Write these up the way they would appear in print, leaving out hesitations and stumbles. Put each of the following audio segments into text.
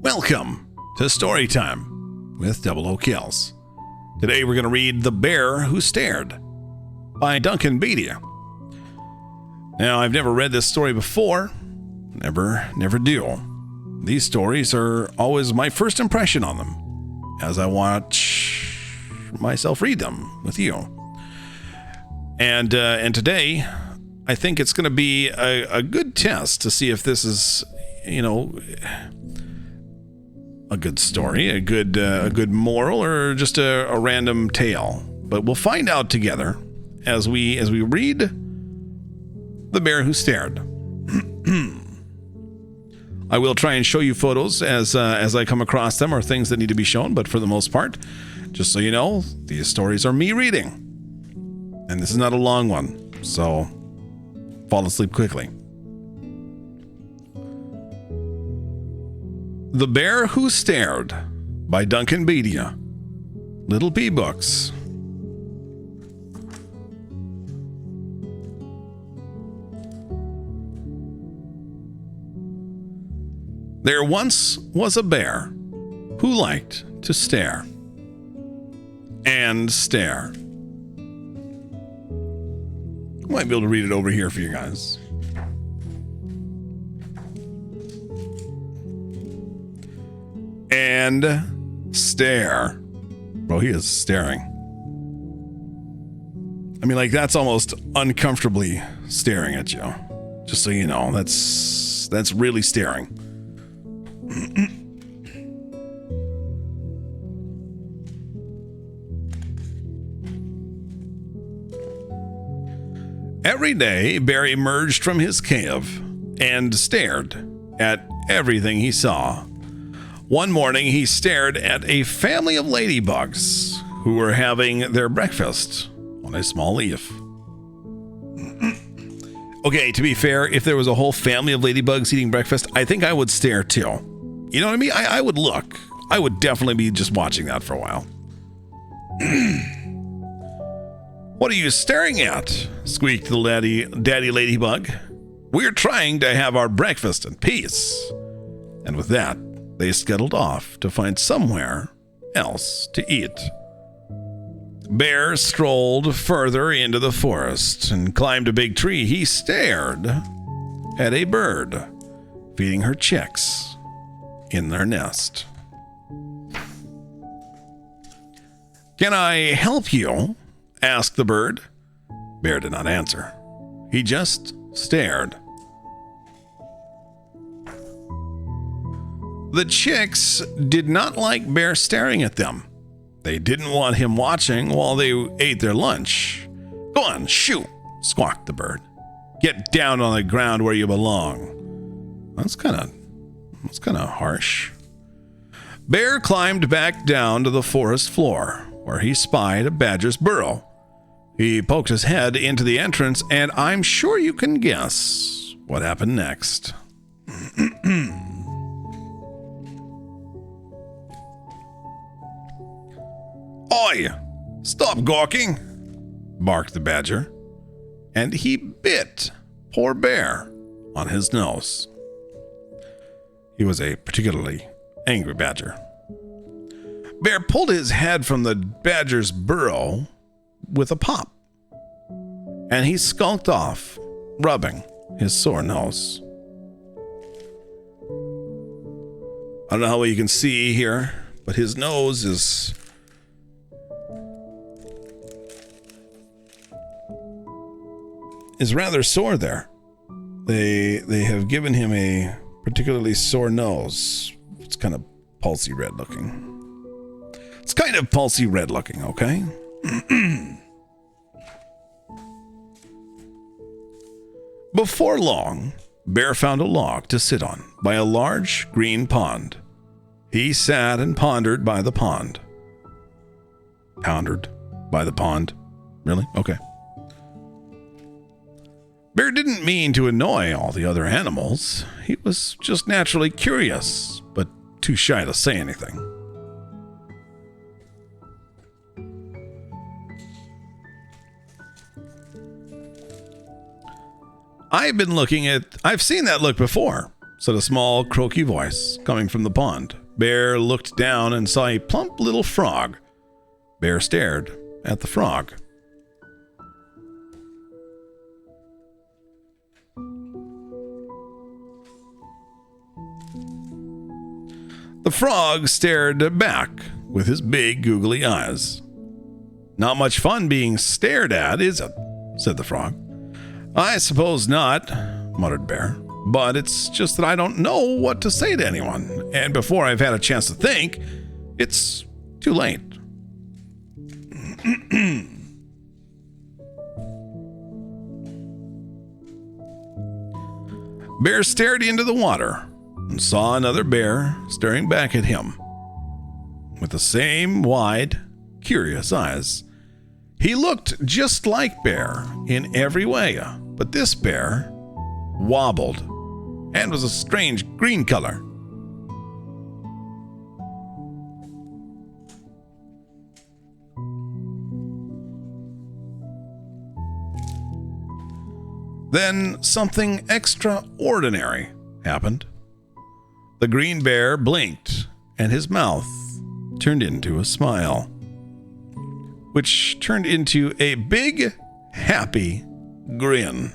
Welcome to Storytime with Double O Kills. Today we're going to read The Bear Who Stared by Duncan Bedia. Now, I've never read this story before. Never do. These stories are always my first impression on them as I watch myself read them with you. And today, I think it's going to be a good test to see if this is, a good story, a good moral, or just a random tale. But we'll find out together as we read The Bear Who Stared. I will try and show you photos as I come across them, or things that need to be shown, but for the most part, just so you know, these stories are me reading. And this is not a long one, so fall asleep quickly. The Bear Who Stared by Duncan Bedia. Little P Books. There once was a bear who liked to stare and stare. I might be able to read it over here for you guys. And stare. Bro, he is staring. I mean, like, that's almost uncomfortably staring at you. Just so you know, that's really staring. Every day, Bear emerged from his cave and stared at everything he saw. One morning, he stared at a family of ladybugs who were having their breakfast on a small leaf. Okay, to be fair, if there was a whole family of ladybugs eating breakfast, I think I would stare too. You know what I mean? I would look. I would definitely be just watching that for a while. What are you staring at? Squeaked the daddy ladybug. We're trying to have our breakfast in peace. And with that, they scuttled off to find somewhere else to eat. Bear strolled further into the forest and climbed a big tree. He stared at a bird feeding her chicks in their nest. Can I help you? Asked the bird. Bear did not answer. He just stared. The chicks did not like Bear staring at them. They didn't want him watching while they ate their lunch. Go on, shoot, squawked the bird. Get down on the ground where you belong. That's kind of harsh. Bear climbed back down to the forest floor, where he spied a badger's burrow. He poked his head into the entrance, and I'm sure you can guess what happened next. Oi! Stop gawking! Barked the badger, and he bit poor Bear on his nose. He was a particularly angry badger. Bear pulled his head from the badger's burrow with a pop, and he skulked off, rubbing his sore nose. I don't know how well you can see here, but his nose is rather sore there. They have given him a particularly sore nose. It's kind of pulsy red looking. It's kind of pulsy red looking, okay? Before long, Bear found a log to sit on by a large green pond. He sat and pondered by the pond. Pondered by the pond? Really? Okay. Bear didn't mean to annoy all the other animals. He was just naturally curious, but too shy to say anything. I've seen that look before, said a small, croaky voice coming from the pond. Bear looked down and saw a plump little frog. Bear stared at the frog. The frog stared back with his big googly eyes. "Not much fun being stared at, is it?" said the frog. "I suppose not," muttered Bear, "but it's just that I don't know what to say to anyone, and before I've had a chance to think, it's too late." Bear stared into the water and saw another bear staring back at him with the same wide, curious eyes. He looked just like Bear in every way, but this bear wobbled and was a strange green color. Then something extraordinary happened. The green bear blinked, and his mouth turned into a smile, which turned into a big, happy grin.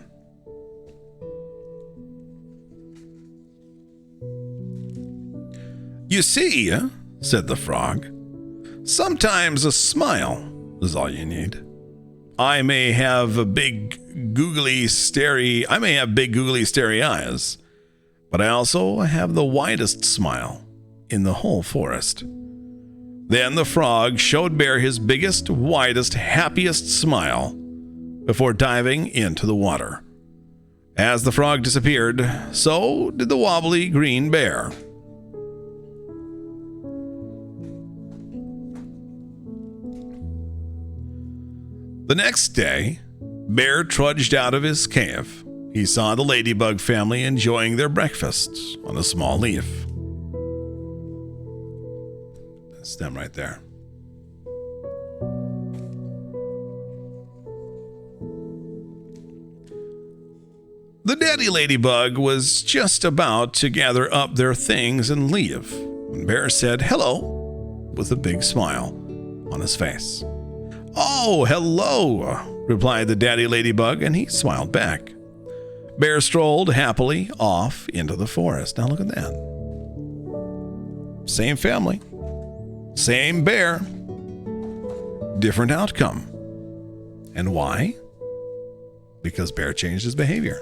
"You see," said the frog, "sometimes a smile is all you need. I may have big, googly, starey eyes, but I also have the widest smile in the whole forest." Then the frog showed Bear his biggest, widest, happiest smile before diving into the water. As the frog disappeared, so did the wobbly green bear. The next day, Bear trudged out of his cave. He saw the ladybug family enjoying their breakfast on a small leaf. That's them right there. The daddy ladybug was just about to gather up their things and leave when Bear said hello with a big smile on his face. "Oh, hello," replied the daddy ladybug, and he smiled back. Bear strolled happily off into the forest. Now look at that. Same family, same bear, different outcome. And why? Because Bear changed his behavior.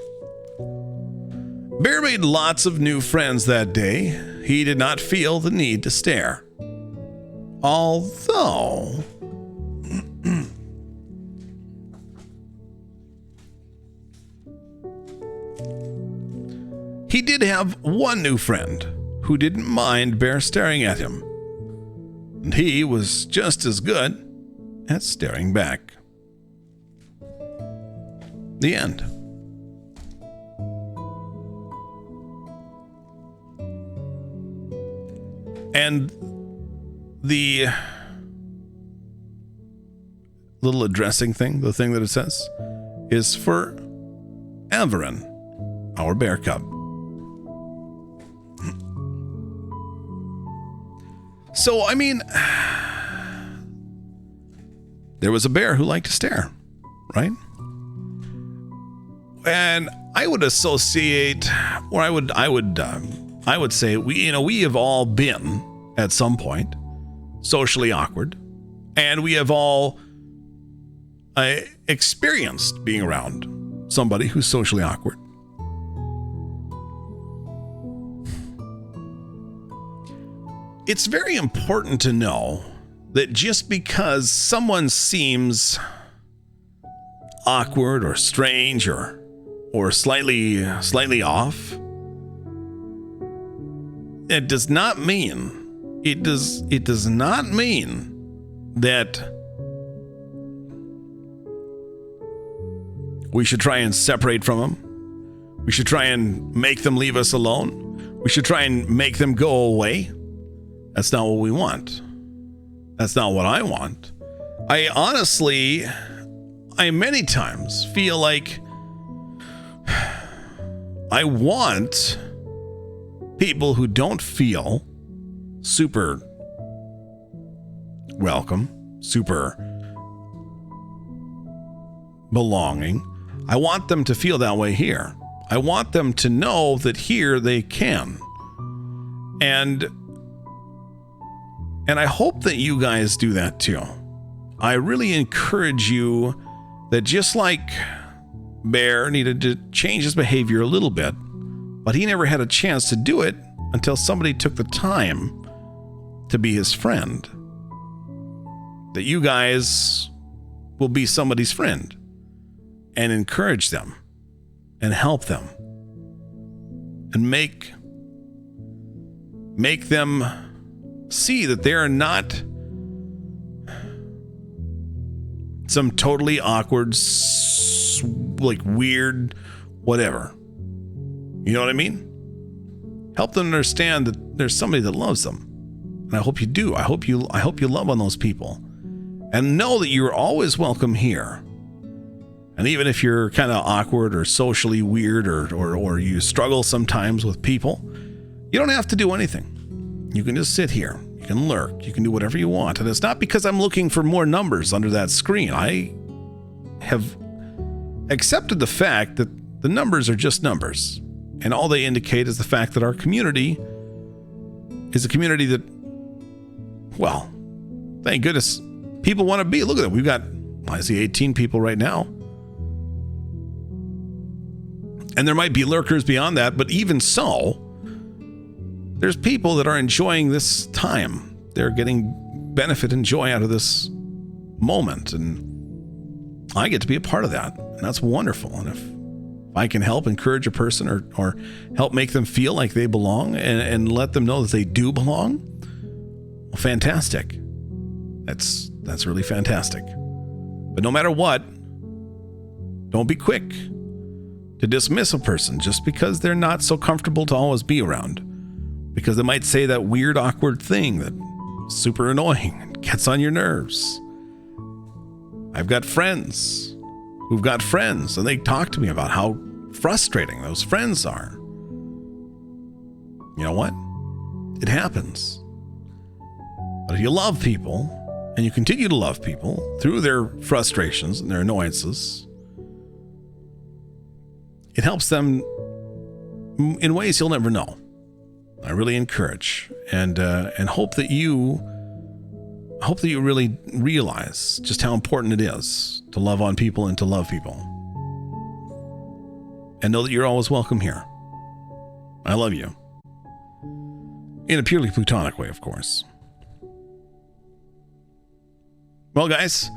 Bear made lots of new friends that day. He did not feel the need to stare. Although he did have one new friend who didn't mind Bear staring at him, and he was just as good at staring back. The end. And the little addressing thing, the thing that it says, is for Everin, our bear cub. So, I mean, there was a bear who liked to stare, right? And I would associate, or I would say we have all been at some point socially awkward, and we have all experienced being around somebody who's socially awkward. It's very important to know that just because someone seems awkward or strange or slightly off, it does not mean that we should try and separate from them. We should try and make them leave us alone. We should try and make them go away. That's not what we want. That's not what I want. I many times feel like I want people who don't feel super welcome, super belonging. I want them to feel that way here. I want them to know that here they can. And I hope that you guys do that too. I really encourage you that just like Bear needed to change his behavior a little bit, but he never had a chance to do it until somebody took the time to be his friend. That you guys will be somebody's friend and encourage them and help them and make them see that they're not some totally awkward, like weird, whatever. You know what I mean? Help them understand that there's somebody that loves them. And I hope you do. I hope you love on those people. And know that you're always welcome here. And even if you're kind of awkward or socially weird or you struggle sometimes with people, you don't have to do anything. You can just sit here. You can lurk. You can do whatever you want. And it's not because I'm looking for more numbers under that screen. I have accepted the fact that the numbers are just numbers. And all they indicate is the fact that our community is a community that, well, thank goodness, people want to be. Look at it. We've got, I see 18 people right now. And there might be lurkers beyond that, but even so, there's people that are enjoying this time. They're getting benefit and joy out of this moment. And I get to be a part of that. And that's wonderful. And if I can help encourage a person or help make them feel like they belong and let them know that they do belong, well, fantastic. That's really fantastic. But no matter what, don't be quick to dismiss a person just because they're not so comfortable to always be around. Because they might say that weird, awkward thing that's super annoying and gets on your nerves. I've got friends who've got friends, and they talk to me about how frustrating those friends are. You know what? It happens. But if you love people, and you continue to love people through their frustrations and their annoyances, it helps them in ways you'll never know. I really encourage and hope that you really realize just how important it is to love on people and to love people. And know that you're always welcome here. I love you. In a purely platonic way, of course. Well, guys,